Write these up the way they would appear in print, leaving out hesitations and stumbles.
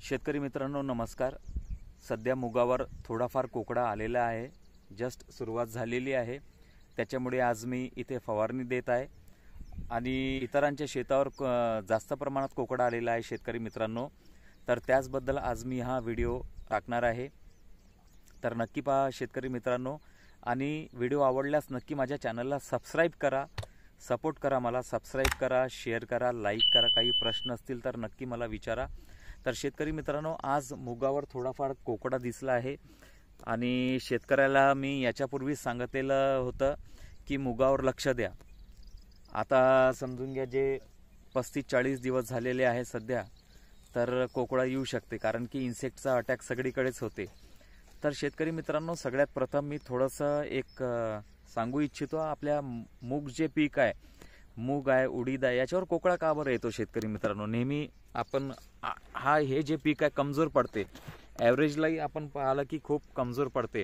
शेतकरी मित्रांनो नमस्कार। सध्या मुगावर थोडाफार कोकडा आलेला आहे, जस्ट सुरुवात झालेली आहे। त्याच्यामुळे आज मी इथे फवारणी देत आहे आणि इतरांच्या शेतावर जास्त प्रमाणात कोकडा आलेला आहे शेतकरी मित्रांनो। तर त्याचबद्दल आज मी हा व्हिडिओ टाकणार आहे, तर नक्की पहा शेतकरी मित्रांनो। आणि व्हिडिओ आवडल्यास नक्की माझ्या चॅनलला सबस्क्राइब करा, सपोर्ट करा, मला सबस्क्राइब करा, शेअर करा, लाईक करा। काही प्रश्न असतील तर नक्की मला विचारा। तर शेतकरी मित्रांनो आज मुगावर थोडाफार कोकडा दिसला आहे आणि शेतकऱ्याला मी याच्यापूर्वी सांगितलेलं होतं की मुगावर लक्ष द्या। आता समजून घ्या जे 35-40 दिवस झालेले आहे सध्या, तर कोकडा येऊ शकते, कारण की इन्सेक्टचा अटॅक सगळीकडेच होते। तर शेतकरी मित्रांनो सगळ्यात प्रथम मी थोडंसं एक सांगू इच्छितो, आपल्या मूग जे पीक आहे, मूग आहे, उडीद आहे, याच्यावर कोकडा का बरं येतो शेतकरी मित्रांनो? नेहमी आपण हे जे पीक आहे कमजोर पडते, ॲव्हरेजलाही आपण पाहिलं की खूप कमजोर पडते।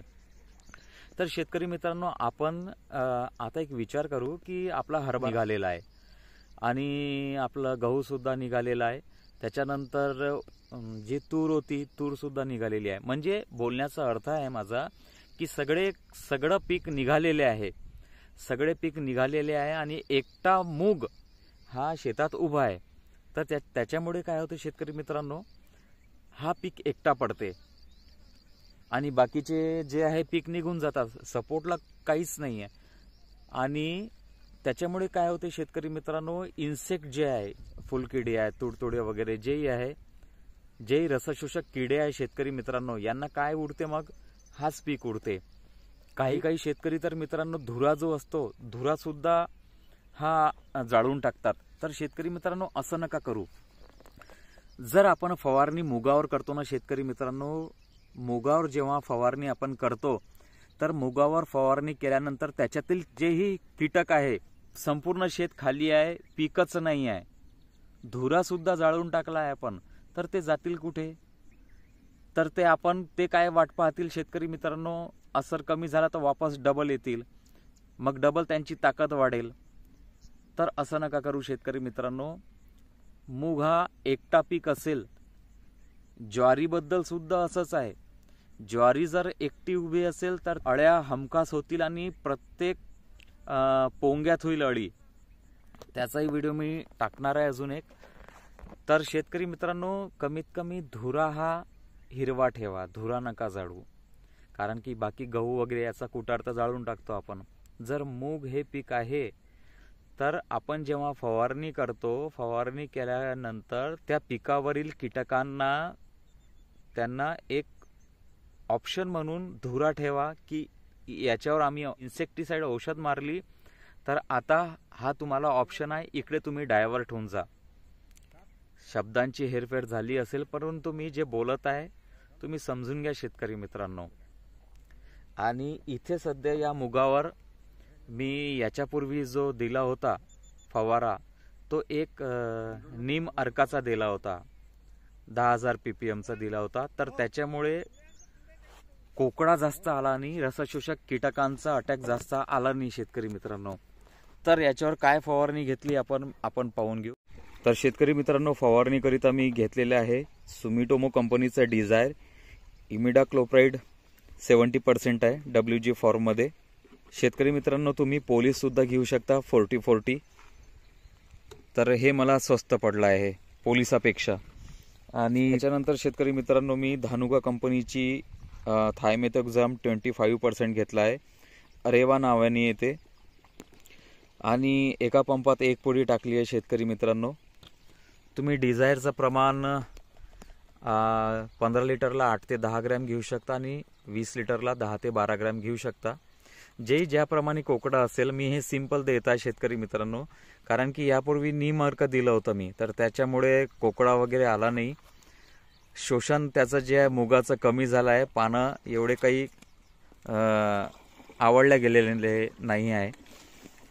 तर शेतकरी मित्रांनो आपण आता एक विचार करू की आपला हरभरा निघालेला आहे आणि आपला गहू सुद्धा निघालेला आहे, त्याच्यानंतर जी तूर होती तूर सुद्धा निघालेली आहे। म्हणजे बोलण्याचा अर्थ आहे माझा की सगळं पीक निघालेले आहे, सगळे पीक निघालेले आहे आणि एकटा मूग हा शेतात उभा आहे। तर त्याच्यामुळे काय होतं शेतकरी मित्रांनो, हा पीक एकटा पडते आणि बाकीचे जे आहे पीक निघून जातात, सपोर्टला काहीच नाही आहे। आणि त्याच्यामुळे काय होते शेतकरी मित्रांनो, इन्सेक्ट जे आहे, फुलकिडे आहे, तुडतुडे वगैरे जेही आहे, जेही रसशोषक किडे आहे शेतकरी मित्रांनो, यांना काय उडते, मग हाच पीक उडते। काही शेतकरी तर मित्रांनो धुरा जो असतो, धुरा सुद्धा हा जाळून टाकतात। तर शेतकरी मित्रांनो असं नका करू। जर आपण फवारणी मुगावर करतो ना शेतकरी मित्रांनो, मुगावर जेव्हा फवारणी आपण करतो, तर मुगावर फवारणी केल्यानंतर त्याच्यातील जेही कीटक आहे, संपूर्ण शेत खाली आहे, पीकच नाही आहे, धुरा सुद्धा जाळून टाकला आहे आपण, तर ते जातील कुठे? तर ते काय वाट पाहतील शेतकरी मित्रांनो, असर कमी झाला तर वापस डबल येतील, मग डबल त्यांची ताकद वाढेल। तर असं नका करू शेतकरी मित्रांनो। मूग हा एकटा पीक असेल, ज्वारीबद्दल सुद्धा असंच आहे। ज्वारी जर एकटी उभी असेल तर अळ्या हमखास होतील आणि प्रत्येक पोंग्यात होईल अळी। त्याचाही व्हिडिओ मी टाकणार आहे अजून एक। तर शेतकरी मित्रांनो कमीत कमी धुरा हा हिरवा ठेवा, धुरा नका जाळू, कारण की बाकी गहू वगैरे याचा कुटार तर जाळून टाकतो आपण। जर मूग हे पीक आहे तर आपण जेव्हा फवारणी करतो, फवारणी केल्यानंतर त्या पिकावरील कीटकांना त्यांना एक ऑप्शन म्हणून धुरा ठेवा की याच्यावर आम्ही इन्सेक्टिसाइड औषध मारली, तर आता हा तुम्हाला ऑप्शन आहे, इकडे तुम्ही डायव्हर्ट होऊन जा। शब्दांची हेरफेर झाली असेल, परंतु मी जे बोलत आहे तुम्ही समजून घ्या शेतकरी मित्रांनो। आणि इथे सध्या या मुगावर मी याच्यापूर्वी जो दिला होता फवारा, तो एक नीम अर्काचा दिला होता, 10,000 ppm चा दिला होता। तर त्याच्यामुळे कोकडा जास्त आला नाही, रसशोषक कीटकांचा अटॅक जास्त आला नाही शेतकरी मित्रांनो। तर याच्यावर काय फवारणी घेतली आपण पाहून घेऊ। तर शेतकरी मित्रांनो फवारणीकरिता मी घेतलेले आहे सुमिटोमो कंपनीचा डिझायर इमिडाक्लोप्राइड 70% आहे, WG फॉर्ममध्ये। शेतकरी मित्रांनो तुम्ही पोलीस सुद्धा घेऊ शकता 40-40, तर हे मला स्वस्त पडलं आहे पोलिसापेक्षा। आणि त्याच्यानंतर शेतकरी मित्रांनो मी धानुका कंपनीची थायमेथोक्झाम 25% घेतला आहे, अरेवा नावाने येते, आणि एका पंपात 1 पुडी टाकली आहे शेतकरी मित्रांनो। तुम्ही डिझायरचं प्रमाण 15 लिटरला 8 ते 10 ग्रॅम घेऊ शकता आणि 20 लिटरला 10 ते 12 ग्रॅम घेऊ शकता, जे ज्याप्रमाणे कोकडा असेल। मी हे सिंपल देत आहे शेतकरी मित्रांनो, कारण की यापूर्वी नीम अर्क दिलं होतं मी, तर त्याच्यामुळे कोकडा वगैरे आला नाही। शोषण त्याचं जे आहे मुगाचं कमी झालं आहे, पानं एवढे काही आवडल्या गेलेले नाही आहे।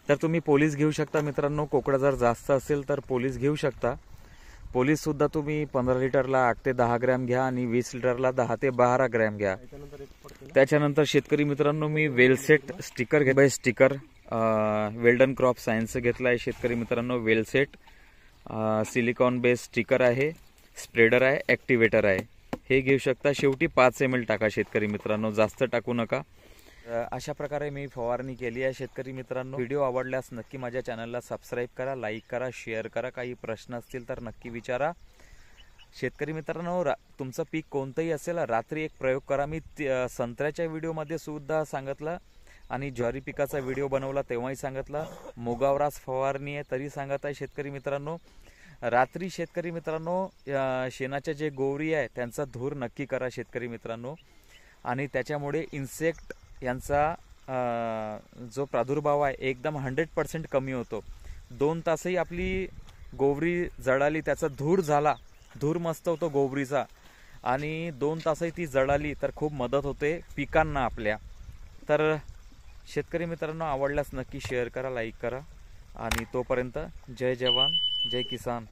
तर तुम्ही पोलीस घेऊ शकता मित्रांनो, कोकडा जर जास्त असेल तर पोलीस घेऊ शकता। पोलीस सुद्धा तुम्ही 15 लिटरला 8 ते 10 ग्रॅम घ्या आणि 20 लिटरला 10 ते 12 ग्रॅम घ्या। त्याच्यानंतर शेतकरी मित्रांनो मी वेलसेट स्टिकर घेतलाय, स्टिकर वेल्डन क्रॉप सायन्स घेतला आहे शेतकरी मित्रांनो। वेलसेट सिलिकॉन बेस स्टिकर आहे, स्प्रेडर आहे, ॲक्टिवेटर आहे, हे घेऊ शकता. शेवटी 5 ml टाका शेतकरी मित्रांनो, जास्त टाकू नका. अशा प्रकारे मी फवारणी केली आहे शेतकरी मित्रांनो. व्हिडिओ आवडल्यास नक्की माझ्या चॅनलला सबस्क्राईब करा, लाईक करा, शेअर करा. काही प्रश्न असतील तर नक्की विचारा. शेतकरी मित्रांनो, तुमचं पीक कोणतंही असेल, रात्री एक प्रयोग करा. मी संत्र्याच्या व्हिडिओमध्ये सुद्धा सांगितलं आणि ज्वारी पिकाचा व्हिडिओ बनवला तेव्हाही सांगितलं. मुगावर फवारणी आहे तरी सांगत आहे शेतकरी मित्रांनो. रात्री शेतकरी मित्रांनो शेणाच्या जे गोवरी आहे त्यांचा धूर नक्की करा शेतकरी मित्रांनो. आणि त्याच्यामुळे इन्सेक्ट यांचा जो प्रादुर्भाव आहे एकदम 100% कमी होतो. 2 तासही आपली गोवरी जळाली, त्याचा धूर झाला, धूर मस्त होतो गोवरीचा, आणि 2 तासही ती जळाली तर खूप मदत होते पिकांना आपल्या. तर शेतकरी मित्रांनो, आवडल्यास नक्की शेअर करा, लाईक करा. आणि तोपर्यंत जय जवान जय किसान.